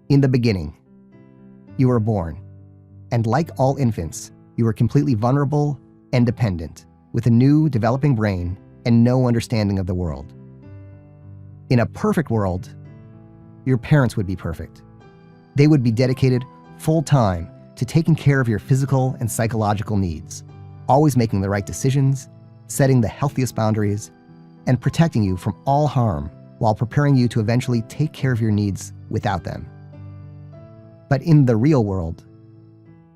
In the beginning, you were born, and like all infants, you were completely vulnerable and dependent, with a new developing brain and no understanding of the world. In a perfect world, your parents would be perfect. They would be dedicated full-time to taking care of your physical and psychological needs, always making the right decisions, setting the healthiest boundaries, and protecting you from all harm while preparing you to eventually take care of your needs without them. But in the real world,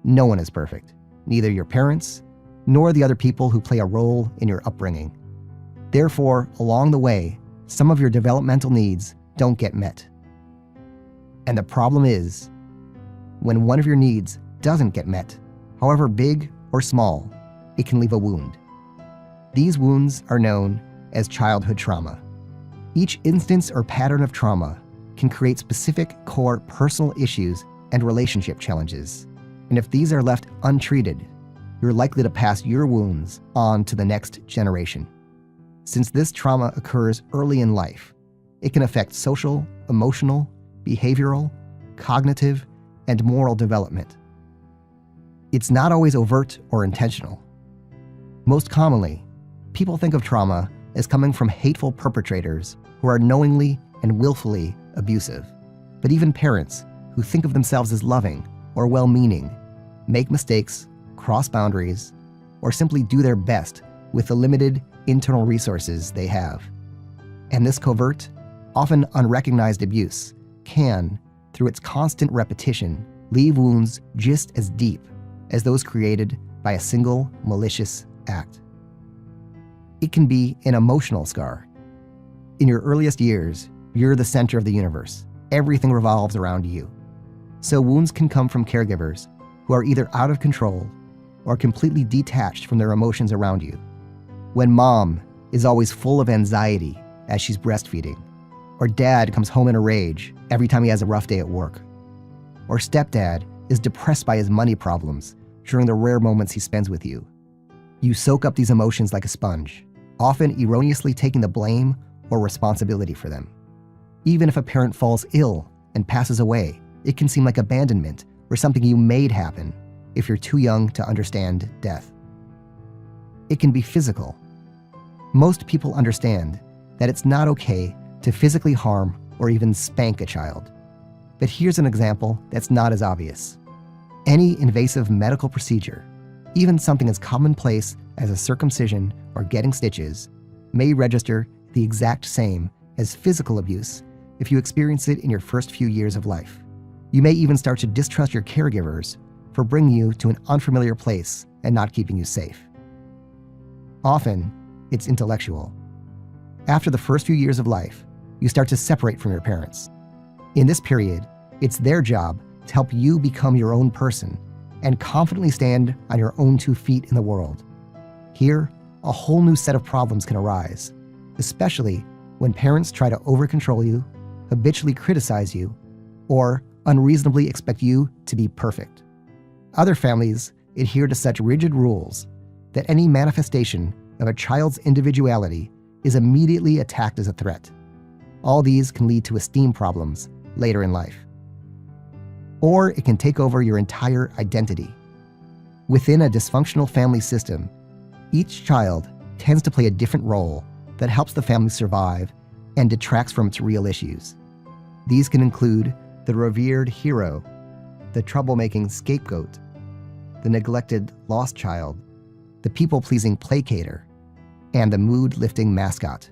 no one is perfect, neither your parents nor the other people who play a role in your upbringing. Therefore, along the way, some of your developmental needs don't get met. And the problem is, when one of your needs doesn't get met, however big or small, it can leave a wound. These wounds are known as childhood trauma. Each instance or pattern of trauma can create specific core personal issues and relationship challenges. And if these are left untreated, you're likely to pass your wounds on to the next generation. Since this trauma occurs early in life, it can affect social, emotional, behavioral, cognitive, and moral development. It's not always overt or intentional. Most commonly, people think of trauma as coming from hateful perpetrators who are knowingly and willfully abusive. But even parents who think of themselves as loving or well-meaning make mistakes, cross boundaries, or simply do their best with the limited internal resources they have. And this covert, often unrecognized abuse can, through its constant repetition, leave wounds just as deep as those created by a single malicious act. It can be an emotional scar. In your earliest years, you're the center of the universe. Everything revolves around you. So wounds can come from caregivers who are either out of control or completely detached from their emotions around you. When mom is always full of anxiety as she's breastfeeding, or dad comes home in a rage every time he has a rough day at work, or stepdad is depressed by his money problems during the rare moments he spends with you. You soak up these emotions like a sponge, often erroneously taking the blame or responsibility for them. Even if a parent falls ill and passes away, it can seem like abandonment or something you made happen if you're too young to understand death. It can be physical. Most people understand that it's not okay to physically harm or even spank a child. But here's an example that's not as obvious. Any invasive medical procedure, even something as commonplace as a circumcision or getting stitches, may register the exact same as physical abuse if you experience it in your first few years of life. You may even start to distrust your caregivers for bringing you to an unfamiliar place and not keeping you safe. Often, it's intellectual. After the first few years of life, you start to separate from your parents. In this period, it's their job to help you become your own person and confidently stand on your own 2 feet in the world. Here, a whole new set of problems can arise, especially when parents try to over-control you, habitually criticize you, or unreasonably expect you to be perfect. Other families adhere to such rigid rules that any manifestation of a child's individuality is immediately attacked as a threat. All these can lead to esteem problems later in life. Or it can take over your entire identity. Within a dysfunctional family system, each child tends to play a different role that helps the family survive and detracts from its real issues. These can include the revered hero, the troublemaking scapegoat, the neglected lost child, the people-pleasing placater, and the mood-lifting mascot.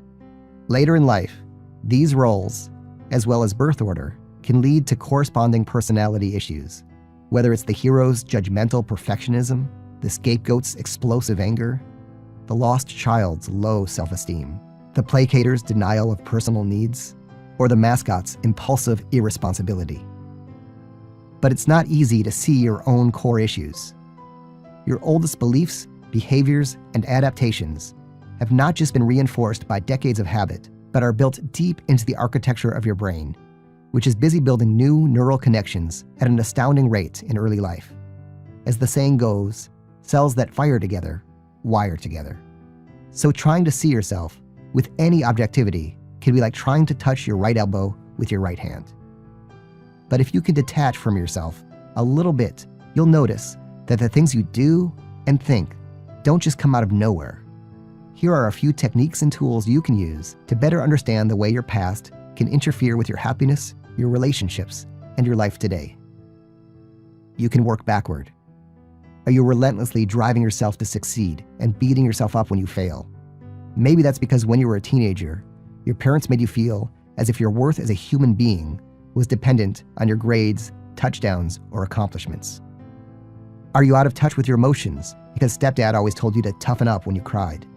Later in life, these roles, as well as birth order, can lead to corresponding personality issues, whether it's the hero's judgmental perfectionism, the scapegoat's explosive anger, the lost child's low self-esteem, the placator's denial of personal needs, or the mascot's impulsive irresponsibility. But it's not easy to see your own core issues. Your oldest beliefs, behaviors, and adaptations have not just been reinforced by decades of habit, but are built deep into the architecture of your brain, which is busy building new neural connections at an astounding rate in early life. As the saying goes, cells that fire together, wire together. So trying to see yourself with any objectivity can be like trying to touch your right elbow with your right hand. But if you can detach from yourself a little bit, you'll notice that the things you do and think don't just come out of nowhere. Here are a few techniques and tools you can use to better understand the way your past can interfere with your happiness, your relationships, and your life today. You can work backward. Are you relentlessly driving yourself to succeed and beating yourself up when you fail? Maybe that's because when you were a teenager, your parents made you feel as if your worth as a human being was dependent on your grades, touchdowns, or accomplishments. Are you out of touch with your emotions because stepdad always told you to toughen up when you cried?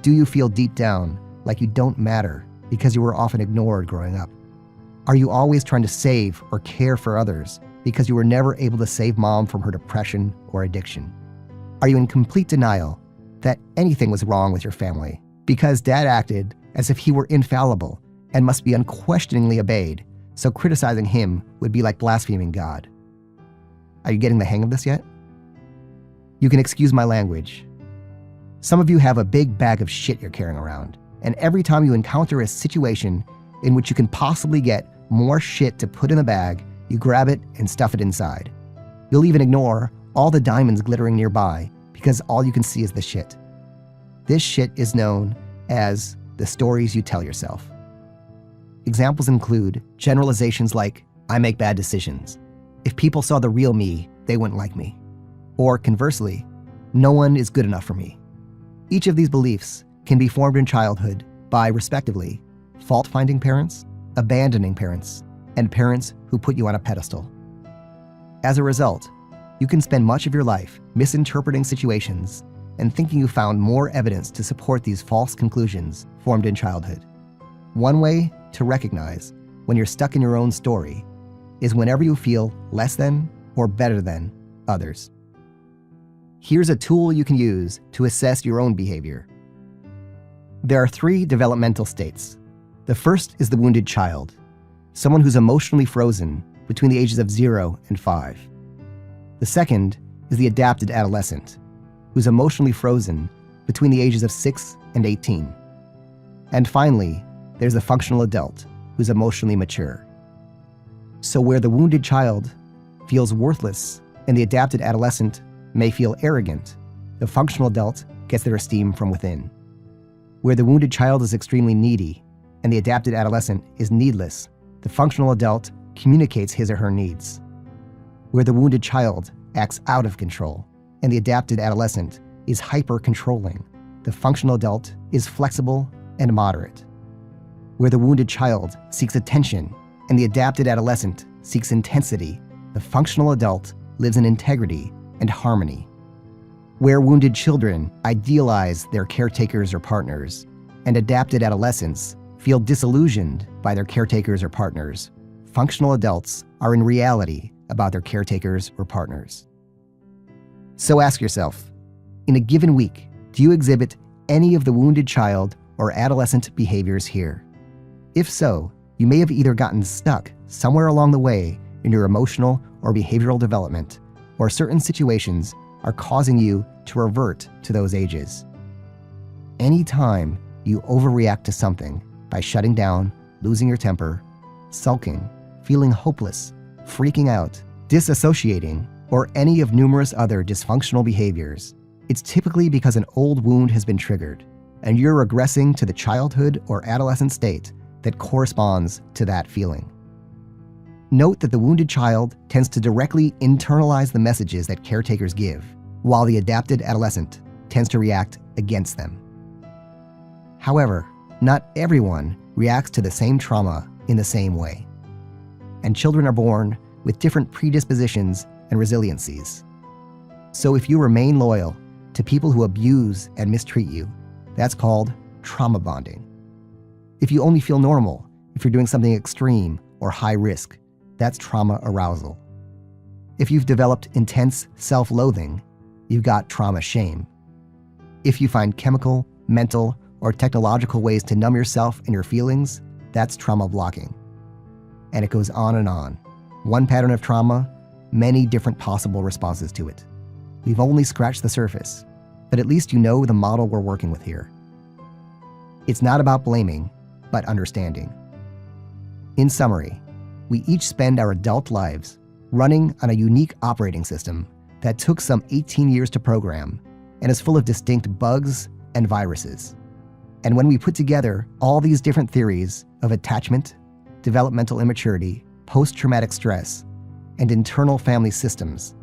Do you feel deep down like you don't matter because you were often ignored growing up? Are you always trying to save or care for others because you were never able to save mom from her depression or addiction? Are you in complete denial that anything was wrong with your family because dad acted as if he were infallible and must be unquestioningly obeyed, so criticizing him would be like blaspheming God? Are you getting the hang of this yet? You can excuse my language. Some of you have a big bag of shit you're carrying around, and every time you encounter a situation in which you can possibly get more shit to put in the bag, you grab it and stuff it inside. You'll even ignore all the diamonds glittering nearby because all you can see is the shit. This shit is known as the stories you tell yourself. Examples include generalizations like, I make bad decisions. If people saw the real me, they wouldn't like me. Or conversely, no one is good enough for me. Each of these beliefs can be formed in childhood by, respectively, fault-finding parents, abandoning parents, and parents who put you on a pedestal. As a result, you can spend much of your life misinterpreting situations and thinking you found more evidence to support these false conclusions formed in childhood. One way to recognize when you're stuck in your own story is whenever you feel less than or better than others. Here's a tool you can use to assess your own behavior. There are 3 developmental states. The first is the wounded child, someone who's emotionally frozen between the ages of 0 and 5. The second is the adapted adolescent, who's emotionally frozen between the ages of 6 and 18. And finally, there's the functional adult, who's emotionally mature. So where the wounded child feels worthless and the adapted adolescent may feel arrogant, the functional adult gets their esteem from within. Where the wounded child is extremely needy and the adapted adolescent is needless, the functional adult communicates his or her needs. Where the wounded child acts out of control and the adapted adolescent is hyper-controlling, the functional adult is flexible and moderate. Where the wounded child seeks attention and the adapted adolescent seeks intensity, the functional adult lives in integrity and harmony. Where wounded children idealize their caretakers or partners, and adapted adolescents feel disillusioned by their caretakers or partners, functional adults are in reality about their caretakers or partners. So ask yourself, in a given week, do you exhibit any of the wounded child or adolescent behaviors here? If so, you may have either gotten stuck somewhere along the way in your emotional or behavioral development, or certain situations are causing you to revert to those ages. Anytime you overreact to something by shutting down, losing your temper, sulking, feeling hopeless, freaking out, disassociating, or any of numerous other dysfunctional behaviors, it's typically because an old wound has been triggered, and you're regressing to the childhood or adolescent state that corresponds to that feeling. Note that the wounded child tends to directly internalize the messages that caretakers give, while the adapted adolescent tends to react against them. However, not everyone reacts to the same trauma in the same way, and children are born with different predispositions and resiliencies. So if you remain loyal to people who abuse and mistreat you, that's called trauma bonding. If you only feel normal if you're doing something extreme or high risk, that's trauma arousal. If you've developed intense self-loathing, you've got trauma shame. If you find chemical, mental, or technological ways to numb yourself and your feelings, that's trauma blocking. And it goes on and on. One pattern of trauma, many different possible responses to it. We've only scratched the surface, but at least you know the model we're working with here. It's not about blaming, but understanding. In summary, We each spend our adult lives running on a unique operating system that took some 18 years to program and is full of distinct bugs and viruses. And when we put together all these different theories of attachment, developmental immaturity, post-traumatic stress, and internal family systems,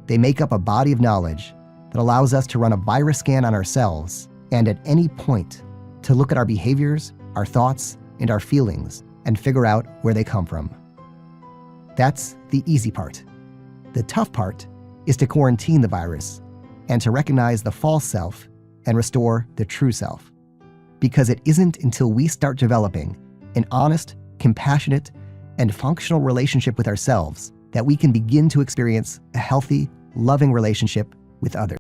they make up a body of knowledge that allows us to run a virus scan on ourselves and at any point to look at our behaviors, our thoughts, and our feelings and figure out where they come from. That's the easy part. The tough part is to quarantine the virus and to recognize the false self and restore the true self. Because it isn't until we start developing an honest, compassionate, and functional relationship with ourselves that we can begin to experience a healthy, loving relationship with others.